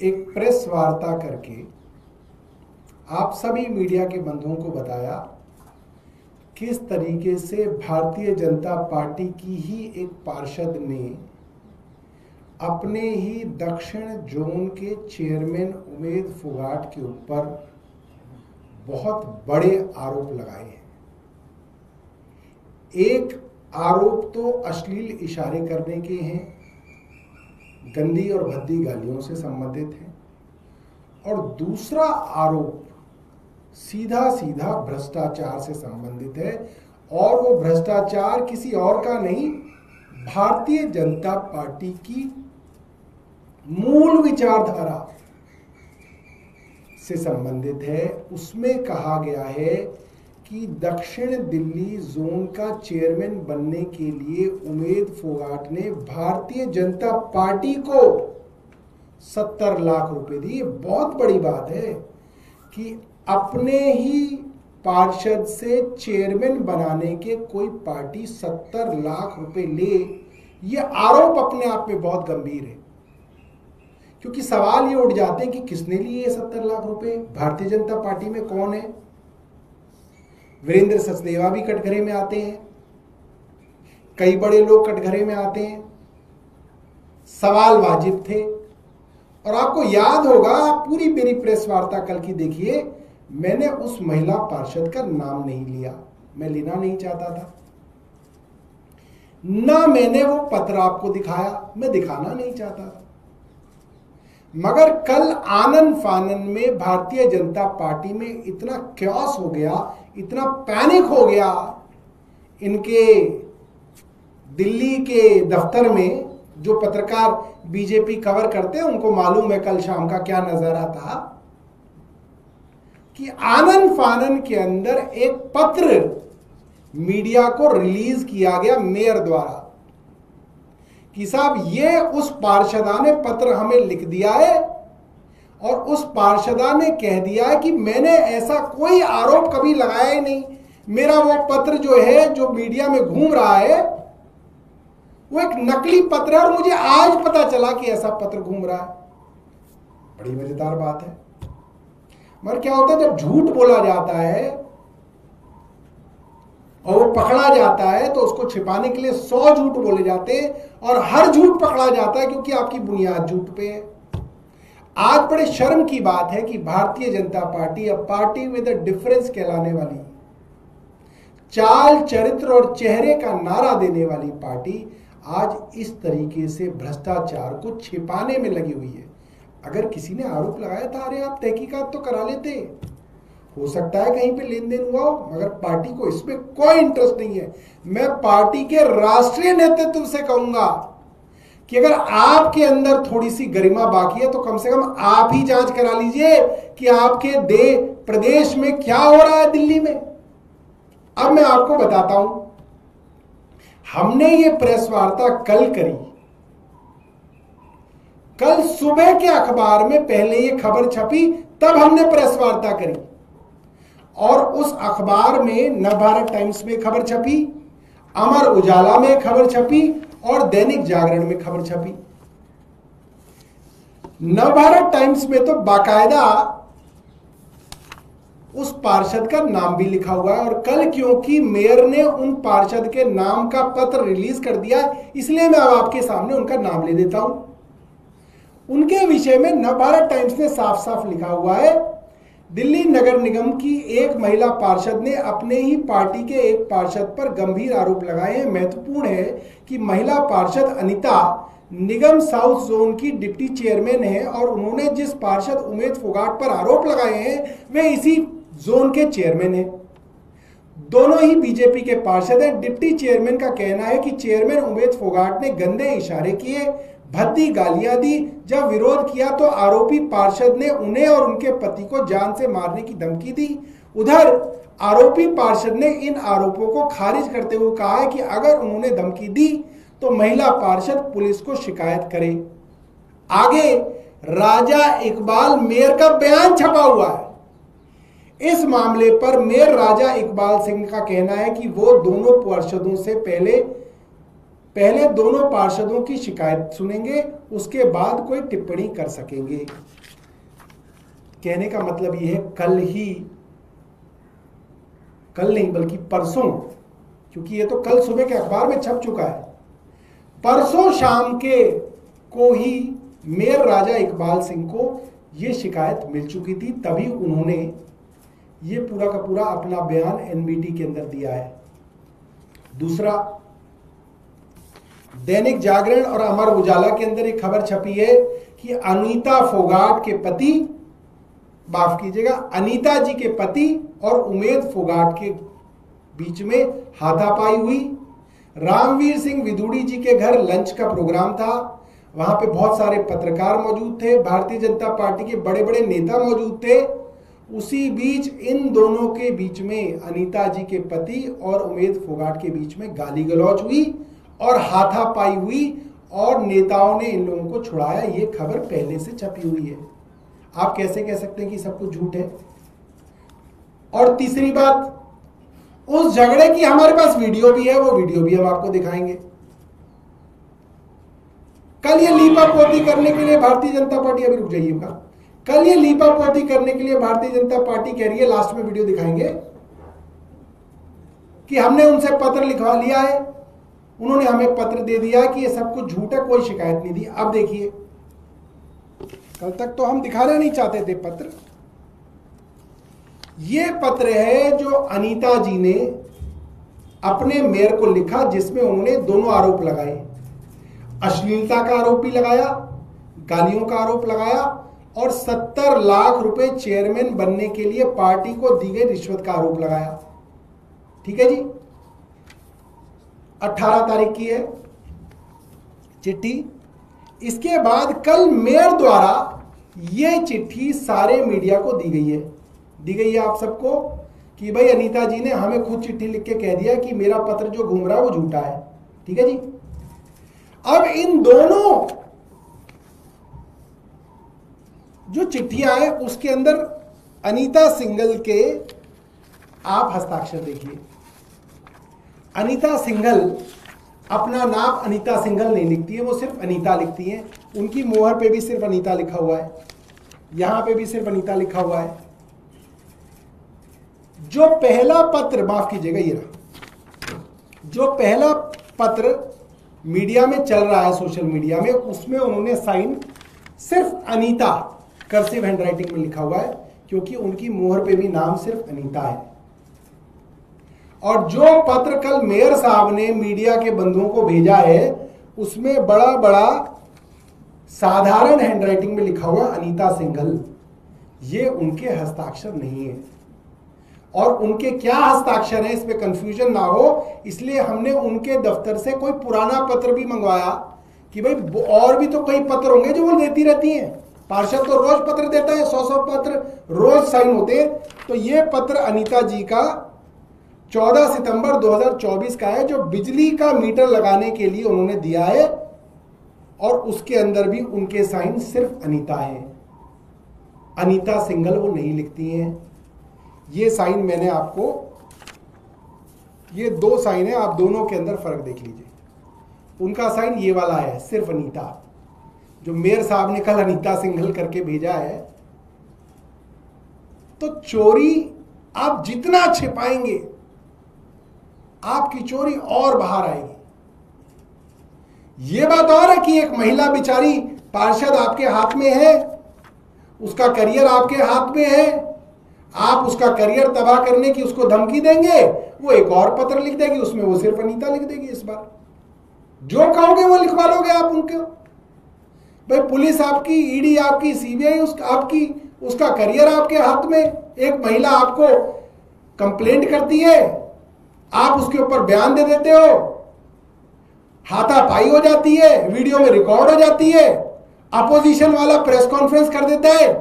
एक प्रेस वार्ता करके आप सभी मीडिया के बंधुओं को बताया किस तरीके से भारतीय जनता पार्टी की ही एक पार्षद ने अपने ही दक्षिण जोन के चेयरमैन उमेद फोगाट के ऊपर बहुत बड़े आरोप लगाए हैं। एक आरोप तो अश्लील इशारे करने के हैं, गंदी और भद्दी गालियों से संबंधित है, और दूसरा आरोप सीधा सीधा भ्रष्टाचार से संबंधित है। और वो भ्रष्टाचार किसी और का नहीं, भारतीय जनता पार्टी की मूल विचारधारा से संबंधित है। उसमें कहा गया है कि दक्षिण दिल्ली जोन का चेयरमैन बनने के लिए उमेद फोगाट ने भारतीय जनता पार्टी को 70 लाख रुपए दिए। बहुत बड़ी बात है कि अपने ही पार्षद से चेयरमैन बनाने के कोई पार्टी 70 लाख रुपए ले, ये आरोप अपने आप में बहुत गंभीर है। क्योंकि सवाल ये उठ जाते हैं कि किसने लिए ये 70 लाख रुपए, भारतीय जनता पार्टी में कौन है। वीरेंद्र सचदेवा भी कटघरे में आते हैं, कई बड़े लोग कटघरे में आते हैं, सवाल वाजिब थे। और आपको याद होगा, पूरी मेरी प्रेस वार्ता कल की देखिए, मैंने उस महिला पार्षद का नाम नहीं लिया, मैं लेना नहीं चाहता था, ना मैंने वो पत्र आपको दिखाया, मैं दिखाना नहीं चाहता था। मगर कल आनन फानन में भारतीय जनता पार्टी में इतना क्योस हो गया, इतना पैनिक हो गया, इनके दिल्ली के दफ्तर में जो पत्रकार बीजेपी कवर करते हैं उनको मालूम है कल शाम का क्या नजारा था, कि आनन फानन के अंदर एक पत्र मीडिया को रिलीज किया गया मेयर द्वारा कि साहब ये उस पार्षदा ने पत्र हमें लिख दिया है और उस पार्षदा ने कह दिया है कि मैंने ऐसा कोई आरोप कभी लगाया ही नहीं। मेरा वो पत्र जो है, जो मीडिया में घूम रहा है, वो एक नकली पत्र है और मुझे आज पता चला कि ऐसा पत्र घूम रहा है। बड़ी मजेदार बात है। मगर क्या होता है, जब झूठ बोला जाता है और वो पकड़ा जाता है तो उसको छिपाने के लिए 100 झूठ बोले जाते हैं और हर झूठ पकड़ा जाता है क्योंकि आपकी बुनियाद झूठ पे है। आज बड़े शर्म की बात है कि भारतीय जनता पार्टी, अब पार्टी विद अ डिफरेंस कहलाने वाली, चाल चरित्र और चेहरे का नारा देने वाली पार्टी आज इस तरीके से भ्रष्टाचार को छिपाने में लगी हुई है। अगर किसी ने आरोप लगाया था, अरे आप तहकीकात तो करा लेते, हो सकता है कहीं पे लेन देन हुआ हो, मगर पार्टी को इसमें कोई इंटरेस्ट नहीं है। मैं पार्टी के राष्ट्रीय नेतृत्व से कहूंगा कि अगर आपके अंदर थोड़ी सी गरिमा बाकी है तो कम से कम आप ही जांच करा लीजिए कि आपके प्रदेश में क्या हो रहा है दिल्ली में। अब मैं आपको बताता हूं, हमने ये प्रेस वार्ता कल करी, कल सुबह के अखबार में पहले ये खबर छपी, तब हमने प्रेस वार्ता करी और उस अखबार में नवभारत टाइम्स में खबर छपी, अमर उजाला में खबर छपी और दैनिक जागरण में खबर छपी। नवभारत टाइम्स में तो बाकायदा उस पार्षद का नाम भी लिखा हुआ है और कल क्योंकि मेयर ने उन पार्षद के नाम का पत्र रिलीज कर दिया, इसलिए मैं अब आपके सामने उनका नाम ले देता हूं। उनके विषय में नवभारत टाइम्स ने साफ साफ लिखा हुआ है, दिल्ली नगर निगम की एक महिला पार्षद ने अपने ही पार्टी के एक पार्षद पर गंभीर आरोप लगाए हैं। महत्वपूर्ण है कि महिला पार्षद अनीता निगम साउथ जोन की डिप्टी चेयरमैन है और उन्होंने जिस पार्षद उमेद फोगाट पर आरोप लगाए हैं वे इसी जोन के चेयरमैन हैं। दोनों ही बीजेपी के पार्षद हैं। डिप्टी चेयरमैन का कहना है कि चेयरमैन उमेद फोगाट ने गंदे इशारे किए, भद्दी गालियां दी। जब विरोध किया तो आरोपी पार्षद ने उन्हें और उनके पति को जान से मारने की धमकी दी। उधर आरोपी पार्षद ने इन आरोपों को खारिज करते हुए कहा है कि अगर उन्होंने धमकी दी तो महिला पार्षद पुलिस को शिकायत करे। आगे राजा इकबाल मेयर का बयान छपा हुआ है। इस मामले पर मेयर राजा इकबाल सिंह का कहना है कि वो दोनों पार्षदों से पहले दोनों पार्षदों की शिकायत सुनेंगे, उसके बाद कोई टिप्पणी कर सकेंगे। कहने का मतलब यह है कल नहीं बल्कि परसों, क्योंकि ये तो कल सुबह के अखबार में छप चुका है, परसों शाम के को ही मेयर राजा इकबाल सिंह को ये शिकायत मिल चुकी थी। तभी उन्होंने ये पूरा का पूरा अपना बयान एनबीटी के अंदर दिया है। दूसरा, दैनिक जागरण और अमर उजाला के अंदर एक खबर छपी है कि अनीता फोगाट के पति, माफ कीजिएगा, अनीता जी के पति और उमेद फोगाट के बीच में हाथापाई हुई। रामवीर सिंह विदुड़ी जी के घर लंच का प्रोग्राम था, वहां पे बहुत सारे पत्रकार मौजूद थे, भारतीय जनता पार्टी के बड़े बड़े नेता मौजूद थे। उसी बीच इन दोनों के बीच में, अनीता जी के पति और उमेद फोगाट के बीच में गाली गलौज हुई और हाथापाई हुई और नेताओं ने इन लोगों को छुड़ाया। ये खबर पहले से छपी हुई है। आप कैसे कह सकते हैं कि सब कुछ झूठ है? और तीसरी बात, उस झगड़े की हमारे पास वीडियो भी है, वो वीडियो भी हम आपको दिखाएंगे। कल ये लीपा पोती करने के लिए भारतीय जनता पार्टी, अभी रुक जाइएगा, कल ये लीपा पोती करने के लिए भारतीय जनता पार्टी कह रही है, लास्ट में वीडियो दिखाएंगे, कि हमने उनसे पत्र लिखवा लिया है, उन्होंने हमें पत्र दे दिया कि ये सब कुछ झूठ है, कोई शिकायत नहीं दी। अब देखिए, कल तक तो हम दिखाना नहीं चाहते थे पत्र। ये पत्र है जो अनीता जी ने अपने मेयर को लिखा, जिसमें उन्होंने दोनों आरोप लगाए, अश्लीलता का आरोप भी लगाया, गालियों का आरोप लगाया और 70 लाख रुपए चेयरमैन बनने के लिए पार्टी को दी गई रिश्वत का आरोप लगाया। ठीक है जी, 18 तारीख की है चिट्ठी। इसके बाद कल मेयर द्वारा यह चिट्ठी सारे मीडिया को दी गई है आप सबको, कि भाई अनीता जी ने हमें खुद चिट्ठी लिख के कह दिया कि मेरा पत्र जो घूम रहा है वो झूठा है। ठीक है जी। अब इन दोनों जो चिट्ठियां हैं उसके अंदर अनीता सिंघल के आप हस्ताक्षर देखिए। अनीता सिंघल अपना नाम अनीता सिंघल नहीं लिखती है, वो सिर्फ अनीता लिखती है। उनकी मोहर पे भी सिर्फ अनीता लिखा हुआ है, यहां पे भी सिर्फ अनीता लिखा हुआ है। जो पहला पत्र, माफ कीजिएगा, ये रहा जो पहला पत्र मीडिया में चल रहा है, सोशल मीडिया में, उसमें उन्होंने साइन सिर्फ अनीता कर्सिव हैंडराइटिंग में लिखा हुआ है, क्योंकि उनकी मोहर पे भी नाम सिर्फ अनीता है। और जो पत्र कल मेयर साहब ने मीडिया के बंधुओं को भेजा है, उसमें बड़ा बड़ा साधारण हैंडराइटिंग में लिखा हुआ अनीता सिंघल। ये उनके हस्ताक्षर नहीं है, और उनके क्या हस्ताक्षर है इसमें कंफ्यूजन ना हो, इसलिए हमने उनके दफ्तर से कोई पुराना पत्र भी मंगवाया कि भाई और भी तो कई पत्र होंगे जो वो देती रहती हैं, पार्षद तो रोज पत्र देता है, 100 पत्र रोज साइन होते हैं। तो ये पत्र अनीता जी का 14 सितंबर 2024 का है, जो बिजली का मीटर लगाने के लिए उन्होंने दिया है, और उसके अंदर भी उनके साइन सिर्फ अनीता है। अनीता सिंघल वो नहीं लिखती हैं। ये साइन मैंने आपको, ये 2 साइन है, आप दोनों के अंदर फर्क देख लीजिए। उनका साइन ये वाला है, सिर्फ अनीता। जो मेयर साहब ने कल अनीता सिंघल करके भेजा है, तो चोरी आप जितना छिपाएंगे आपकी चोरी और बाहर आएगी। यह बात और है कि एक महिला बेचारी पार्षद आपके हाथ में है, उसका करियर आपके हाथ में है, आप उसका करियर तबाह करने की उसको धमकी देंगे, वो एक और पत्र लिख देगी, उसमें वो सिर्फ अनीता लिख देगी। इस बार जो कहोगे वो लिखवा लोगे आप उनको। भाई पुलिस आपकी, ईडी आपकी, सीबीआई आपकी, उसका करियर आपके हाथ में। एक महिला आपको कंप्लेंट करती है, आप उसके ऊपर बयान दे देते हो, हाथापाई हो जाती है, वीडियो में रिकॉर्ड हो जाती है, अपोजिशन वाला प्रेस कॉन्फ्रेंस कर देता है,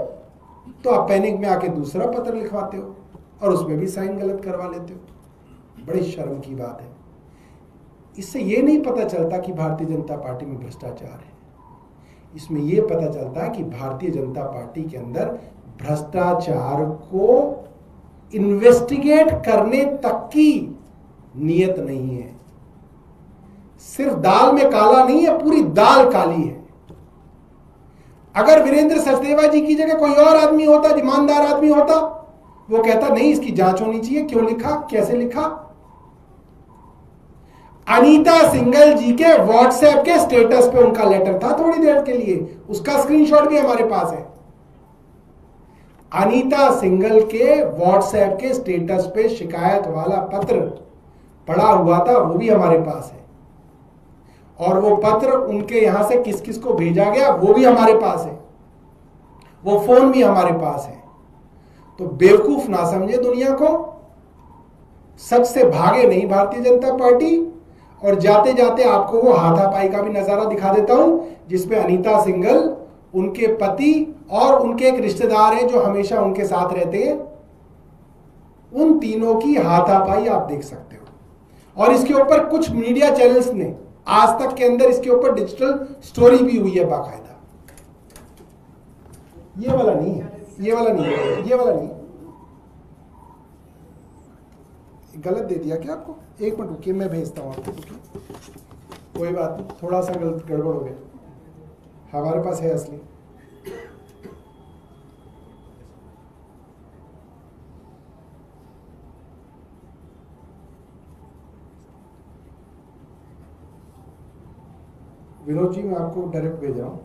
तो आप पैनिक में आके दूसरा पत्र लिखवाते हो और उसमें भी साइन गलत करवा लेते हो। बड़ी शर्म की बात है। इससे यह नहीं पता चलता कि भारतीय जनता पार्टी में भ्रष्टाचार है, इसमें यह पता चलता है कि भारतीय जनता पार्टी के अंदर भ्रष्टाचार को इन्वेस्टिगेट करने तक की नियत नहीं है। सिर्फ दाल में काला नहीं है, पूरी दाल काली है। अगर वीरेंद्र सचदेवा जी की जगह कोई और आदमी होता, ईमानदार आदमी होता, वो कहता नहीं इसकी जांच होनी चाहिए, क्यों लिखा, कैसे लिखा। अनीता सिंघल जी के व्हाट्सएप के स्टेटस पे उनका लेटर था थोड़ी देर के लिए, उसका स्क्रीनशॉट भी हमारे पास है। अनीता सिंघल के व्हाट्सएप के स्टेटस पे शिकायत वाला पत्र पड़ा हुआ था, वो भी हमारे पास है। और वो पत्र उनके यहां से किस किस को भेजा गया वो भी हमारे पास है, वो फोन भी हमारे पास है। तो बेवकूफ ना समझे दुनिया को, सच से भागे नहीं भारतीय जनता पार्टी। और जाते जाते आपको वो हाथापाई का भी नजारा दिखा देता हूं, जिसपे अनीता सिंघल, उनके पति और उनके एक रिश्तेदार हैं जो हमेशा उनके साथ रहते हैं, उन तीनों की हाथापाई आप देख सकते हो। और इसके ऊपर कुछ मीडिया चैनल्स ने आज तक के अंदर इसके ऊपर डिजिटल स्टोरी भी हुई है बाकायदा। ये वाला नहीं है, ये वाला नहीं है, ये वाला नहीं है। गलत दे दिया क्या आपको? एक मिनट रुकिए, मैं भेजता हूं आपको। कोई बात नहीं, थोड़ा सा गलत गड़बड़ हो गया, हमारे पास है असली। विनोद जी, मैं आपको डायरेक्ट भेज रहा हूं।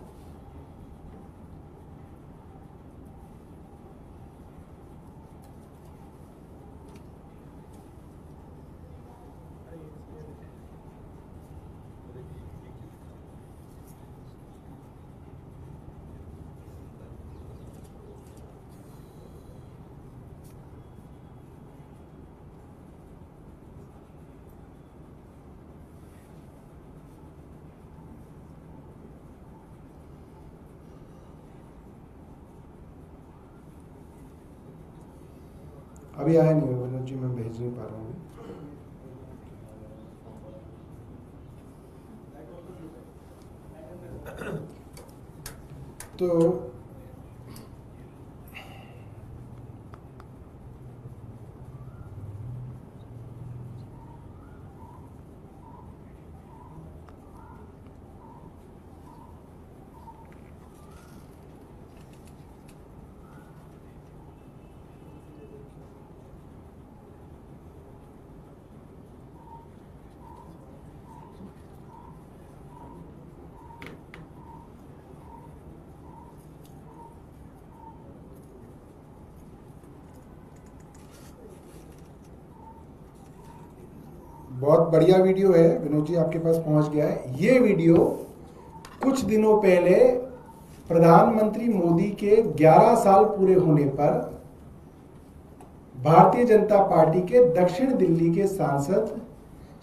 अभी आया नहीं है विनोद जी, मैं भेज नहीं पा रहा हूँ। तो बहुत बढ़िया वीडियो है विनोद जी, आपके पास पहुंच गया है। ये वीडियो कुछ दिनों पहले प्रधानमंत्री मोदी के 11 साल पूरे होने पर भारतीय जनता पार्टी के दक्षिण दिल्ली के सांसद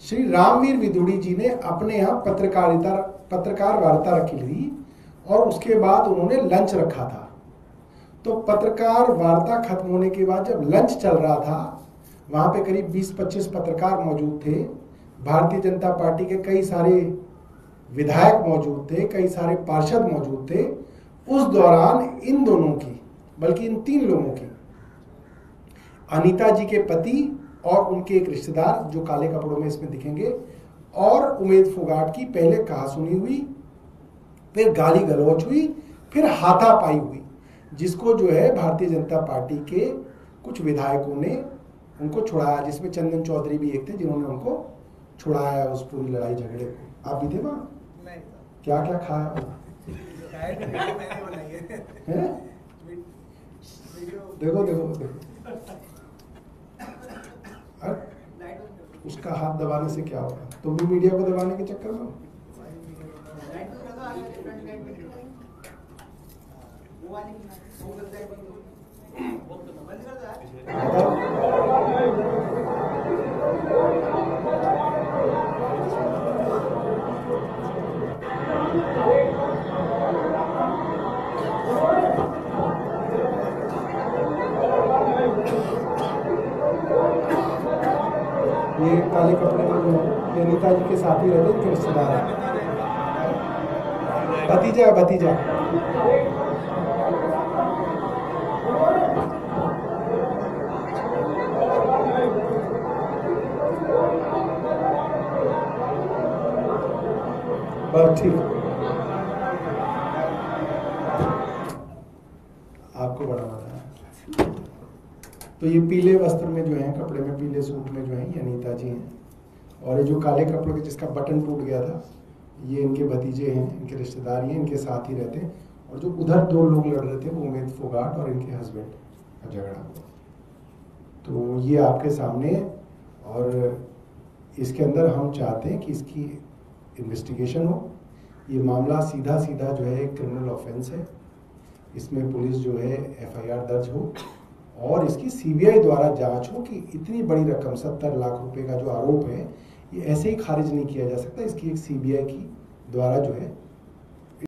श्री रामवीर विदुड़ी जी ने अपने यहाँ पत्रकार वार्ता रखी थी और उसके बाद उन्होंने लंच रखा था। तो पत्रकार वार्ता खत्म होने के बाद जब लंच चल रहा था, वहां पे करीब 20-25 पत्रकार मौजूद थे, भारतीय जनता पार्टी के कई सारे विधायक मौजूद थे, कई सारे पार्षद मौजूद थे। उस दौरान इन दोनों की, बल्कि इन तीन लोगों की, अनीता जी के पति और उनके एक रिश्तेदार जो काले कपड़ों में इसमें दिखेंगे, और उमेद फोगाट की पहले कहासुनी हुई, फिर गाली गलौज हुई, फिर हाथापाई हुई, जिसको जो है भारतीय जनता पार्टी के कुछ विधायकों ने उनको छुड़ाया, जिसमें चंदन चौधरी भी एक थे जिन्होंने उनको छुड़ाया उस पूरी लड़ाई झगड़े को। आप भी थे वहां? क्या क्या खाया? देखो देखो देखो, उसका हाथ दबाने से क्या होगा? तुम भी मीडिया को दबाने के चक्कर में हो। ये काले कपड़े में जो ये अनीता जी के साथ ही रहते थे, रिश्तेदार है, भतीजा भतीजा। बस ठीक, आपको बड़ा मजा है। तो ये पीले वस्त्र में जो है, कपड़े में, पीले सूट में जो है, ये अनीता जी हैं। और ये जो काले कपड़ों के जिसका बटन टूट गया था, ये इनके भतीजे हैं, इनके रिश्तेदार हैं, इनके साथ ही रहते हैं। और जो उधर 2 लोग लड़ रहे थे, वो उमेद फोगाट और इनके हस्बैंड का झगड़ा हुआ। तो ये आपके सामने, और इसके अंदर हम चाहते हैं कि इसकी इन्वेस्टिगेशन हो। ये मामला सीधा सीधा जो है एक क्रिमिनल ऑफेंस है, इसमें पुलिस जो है FIR दर्ज हो और इसकी CBI द्वारा जांच हो कि इतनी बड़ी रकम 70 लाख रुपए का जो आरोप है, ये ऐसे ही खारिज नहीं किया जा सकता। इसकी एक CBI की द्वारा जो है